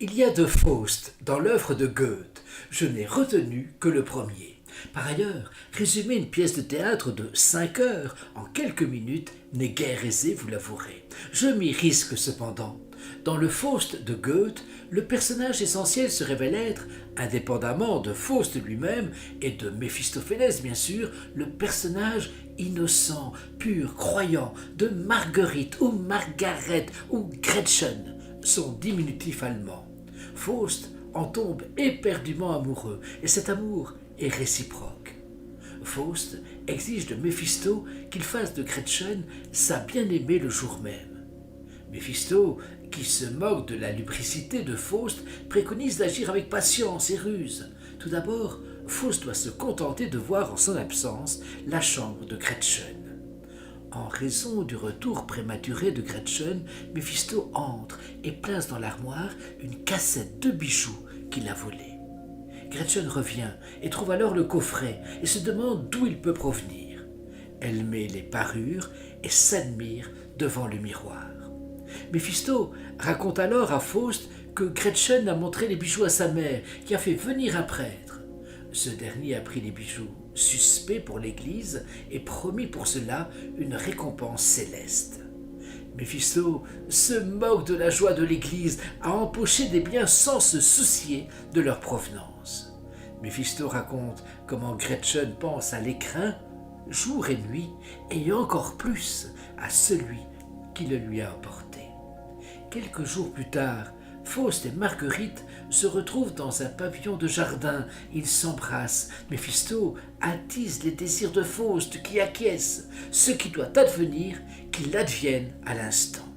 Il y a deux Faust dans l'œuvre de Goethe. Je n'ai retenu que le premier. Par ailleurs, résumer une pièce de théâtre de 5 heures en quelques minutes n'est guère aisé, vous l'avouerez. Je m'y risque cependant. Dans le Faust de Goethe, le personnage essentiel se révèle être, indépendamment de Faust lui-même et de Méphistophélès bien sûr, le personnage innocent, pur, croyant de Marguerite ou Margaret ou Gretchen, son diminutif allemand. Faust en tombe éperdument amoureux, et cet amour est réciproque. Faust exige de Méphisto qu'il fasse de Gretchen sa bien-aimée le jour même. Méphisto, qui se moque de la lubricité de Faust, préconise d'agir avec patience et ruse. Tout d'abord, Faust doit se contenter de voir en son absence la chambre de Gretchen. En raison du retour prématuré de Gretchen, Méphisto entre et place dans l'armoire une cassette de bijoux qu'il a volée. Gretchen revient et trouve alors le coffret et se demande d'où il peut provenir. Elle met les parures et s'admire devant le miroir. Méphisto raconte alors à Faust que Gretchen a montré les bijoux à sa mère, qui a fait venir un prêtre. Ce dernier a pris les bijoux suspects pour l'Église et promis pour cela une récompense céleste. Méphisto se moque de la joie de l'Église à empocher des biens sans se soucier de leur provenance. Méphisto raconte comment Gretchen pense à l'écrin jour et nuit, et encore plus à celui qui le lui a apporté. Quelques jours plus tard, Faust et Marguerite se retrouvent dans un pavillon de jardin. Ils s'embrassent. Méphisto attise les désirs de Faust qui acquiesce. Ce qui doit advenir, qu'il advienne à l'instant.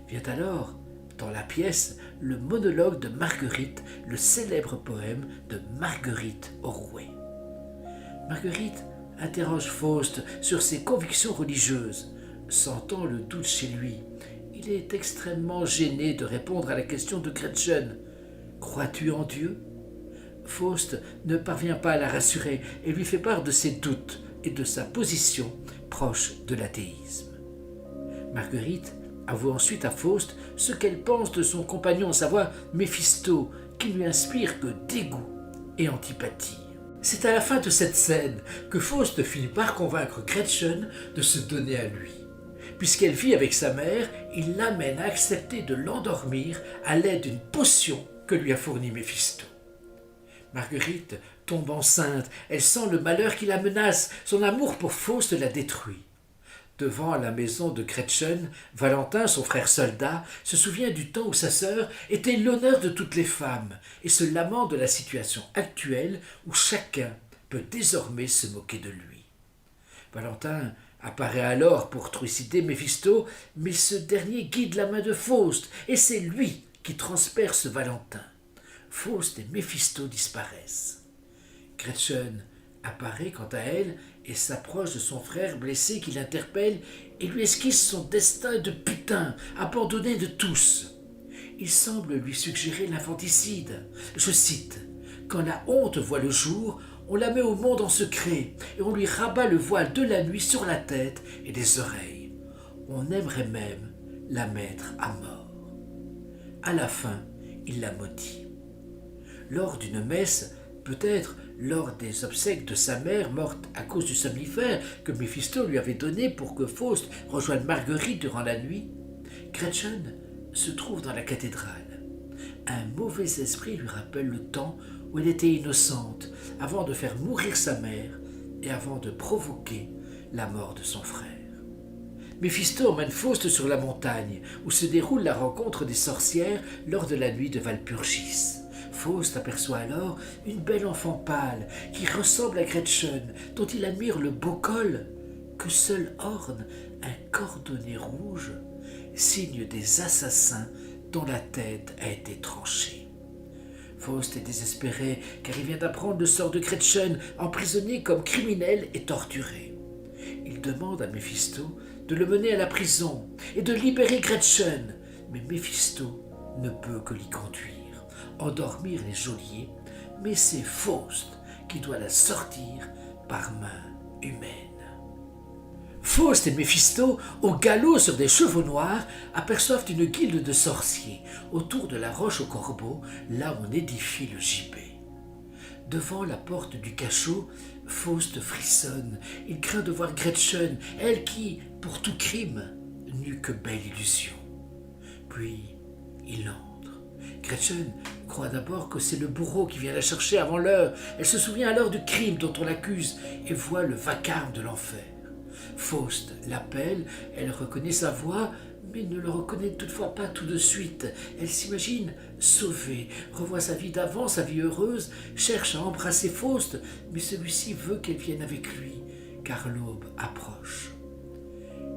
Vient alors, dans la pièce, le monologue de Marguerite, le célèbre poème de Marguerite au rouet. Marguerite interroge Faust sur ses convictions religieuses. Sentant le doute chez lui, il est extrêmement gêné de répondre à la question de Gretchen. « Crois-tu en Dieu ?» Faust ne parvient pas à la rassurer et lui fait part de ses doutes et de sa position proche de l'athéisme. Marguerite avoue ensuite à Faust ce qu'elle pense de son compagnon, à savoir Méphisto, qui lui inspire que dégoût et antipathie. C'est à la fin de cette scène que Faust finit par convaincre Gretchen de se donner à lui. Puisqu'elle vit avec sa mère, il l'amène à accepter de l'endormir à l'aide d'une potion que lui a fournie Méphisto. Marguerite tombe enceinte, elle sent le malheur qui la menace, son amour pour Faust la détruit. Devant la maison de Gretchen, Valentin, son frère soldat, se souvient du temps où sa sœur était l'honneur de toutes les femmes et se lamente de la situation actuelle où chacun peut désormais se moquer de lui. Valentin apparaît alors pour trucider Méphisto, mais ce dernier guide la main de Faust, et c'est lui qui transperce Valentin. Faust et Méphisto disparaissent. Gretchen apparaît quant à elle et s'approche de son frère blessé qui l'interpelle et lui esquisse son destin de putain, abandonné de tous. Il semble lui suggérer l'infanticide. Je cite « Quand la honte voit le jour, on la met au monde en secret et on lui rabat le voile de la nuit sur la tête et les oreilles. On aimerait même la mettre à mort. » À la fin, il la maudit. Lors d'une messe, peut-être lors des obsèques de sa mère morte à cause du somnifère que Méphisto lui avait donné pour que Faust rejoigne Marguerite durant la nuit, Gretchen se trouve dans la cathédrale. Un mauvais esprit lui rappelle le temps où elle était innocente, avant de faire mourir sa mère et avant de provoquer la mort de son frère. Méphisto emmène Faust sur la montagne, où se déroule la rencontre des sorcières lors de la nuit de Walpurgis. Faust aperçoit alors une belle enfant pâle qui ressemble à Gretchen, dont il admire le beau col, que seul orne un cordonnet rouge, signe des assassins dont la tête a été tranchée. Faust est désespéré car il vient d'apprendre le sort de Gretchen, emprisonnée comme criminelle et torturée. Il demande à Méphisto de le mener à la prison et de libérer Gretchen, mais Méphisto ne peut que l'y conduire, endormir les geôliers, mais c'est Faust qui doit la sortir par main humaine. Faust et Méphisto, au galop sur des chevaux noirs, aperçoivent une guilde de sorciers autour de la roche aux corbeaux, là où on édifie le gibet. Devant la porte du cachot, Faust frissonne. Il craint de voir Gretchen, elle qui, pour tout crime, n'eut que belle illusion. Puis, il entre. Gretchen croit d'abord que c'est le bourreau qui vient la chercher avant l'heure. Elle se souvient alors du crime dont on l'accuse et voit le vacarme de l'enfer. Faust l'appelle, elle reconnaît sa voix, mais ne le reconnaît toutefois pas tout de suite. Elle s'imagine sauvée, revoit sa vie d'avant, sa vie heureuse, cherche à embrasser Faust, mais celui-ci veut qu'elle vienne avec lui, car l'aube approche.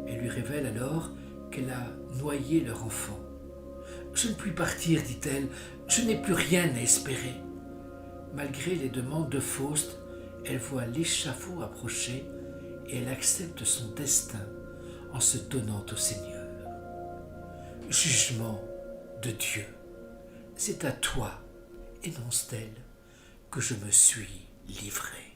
Elle lui révèle alors qu'elle a noyé leur enfant. « Je ne puis partir, dit-elle, je n'ai plus rien à espérer. » Malgré les demandes de Faust, elle voit l'échafaud approcher et elle accepte son destin en se donnant au Seigneur. Jugement de Dieu, c'est à toi, énonce-t-elle, que je me suis livrée.